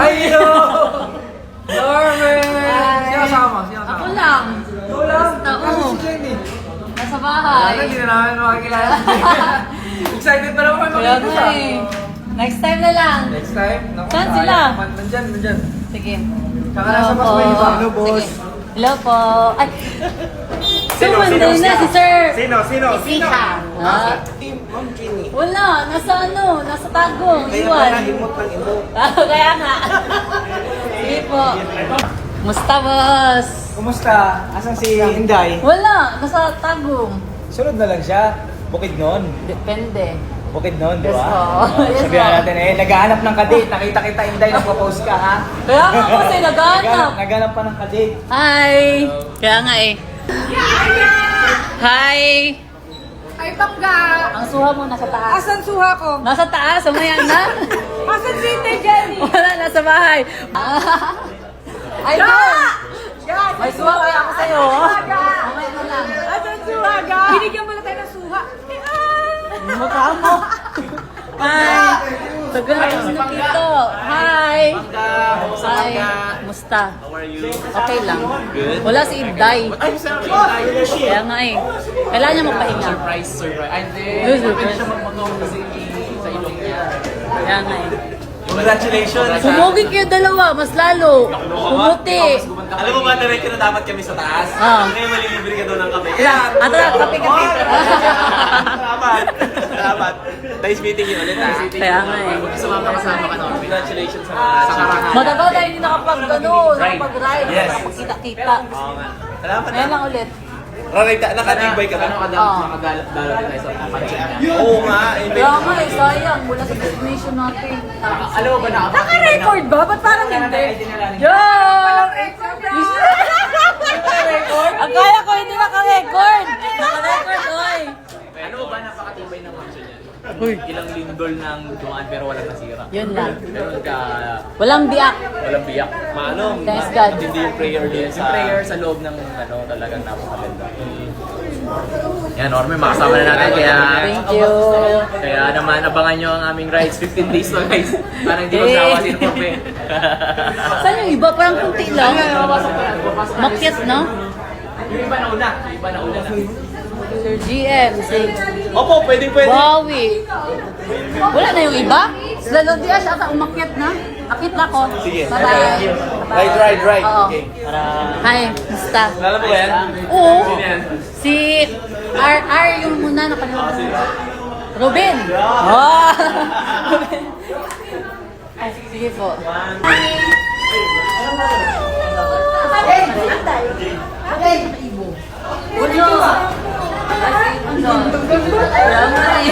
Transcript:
Hello! Norman! Sino kasama? Ako lang. Ikaw lang? Basta, Kasi oo. si Jenny. Nasa bahay. Hindi na namin makakilala. Excited pa naman Kaya makita nga siya. eh. Next time na lang. Next time? Naku, Saan sayang sila? naman. Nandyan. Sige. Tsaka nasa mas may iba. Hello, boss. Sige. Hello po. Ay. Sumanday na si Sir. Sino? Isika. Team Ma'am Jenny. Wala. Nasa nasa tagong. Kaya Iwan. pala imot ng imo. Kaya nga. Sige po. Musta, boss? Kumusta? Asan si Inday? Wala. Nasa tagong. Sunod na lang siya. Bukid nun. Depende. Bukid nun, di Yes ba? po. Yes Sabihan po. natin naghahanap ng kadate. Nakita kita, Inday, nagpo-post ka, ha? Kaya nga kasi naghahanap. Naghanap pa ng kadate. Hi! Kaya nga eh. Hi! Ay, bangga! Ang suha mo nasa taas. Asan suha ko? Nasa taas, umaya na. Asan si Ate Jenny? Wala, nasa bahay. Ay, Ga! God! Ga! May suha kaya ako sa'yo. Ga! Umaya na lang. Asan suha, Ga? Binigyan mo na tayo ng suha. Mukha mo. Hi! Tagal na yung nakito. Hi! Hi! Musta? How are you? Okay lang. Good. Wala si Ibday. Ay, saan kayo? Kaya nga eh. Kailangan niya magpahinga. Surprise. Ay, hindi. Yes, surprise. Siya magpagawa kasi sa ilong niya. Kaya nga eh. Congratulations. Pumugin kayo dalawa, mas lalo. Pumuti. Alam mo ba, diretso na dapat kami sa taas? Ah. Ngayon malilibre ka doon ng kape. Ato na, kape-kape. Salamat. Nice meeting you ulit, ha? Kaya nga eh. Sumama-kasama ka naman. Congratulations sa karangalan. Matagal na hindi nakapag-ride, Yes. nakapagkita-kita. Oo nga. Salamat. Ngayon lang ulit. Nakatibay ka ba? Oo. Nakadalo din tayo sa pansin niya. Oo nga. Kaya nga eh, sayang. Mula sa destination natin. Alam mo ba Naka-record ba? Ba't parang hindi? Yo! Record na! Akala ko hindi naka-record. Naka-record, oy. Ano ba napakatibay ng function niya? Ilang lindol ng dumaan pero walang nasira. Yun lang. Ganun ka, Walang biyak. walang biyak. Manong, Thanks God. Hindi yung prayer din sa... Yung prayer sa loob ng talagang napakaganda. Yan, Norme, makasama na natin. Kaya, Thank you. kaya naman, abangan nyo ang aming rides. 15 days to, guys. Parang hindi magsawa si Norme. Saan yung iba? Parang kunti lang. Makyat, no? Yung iba na una. Yung iba na una na. Sir GM, si Opo, pwede. Bawi. Wala na yung iba? Sila Lodias, ata umakyat na. Akit na ko. Sige. Bye-bye. Ride. Oo. Okay. Hi, musta? Lala mo ba yan? Oo. Sino yan? Si RR yung muna nakalimutan. Ruben. Oh. Ruben. Ay, sige po. Wala. Wala nga eh.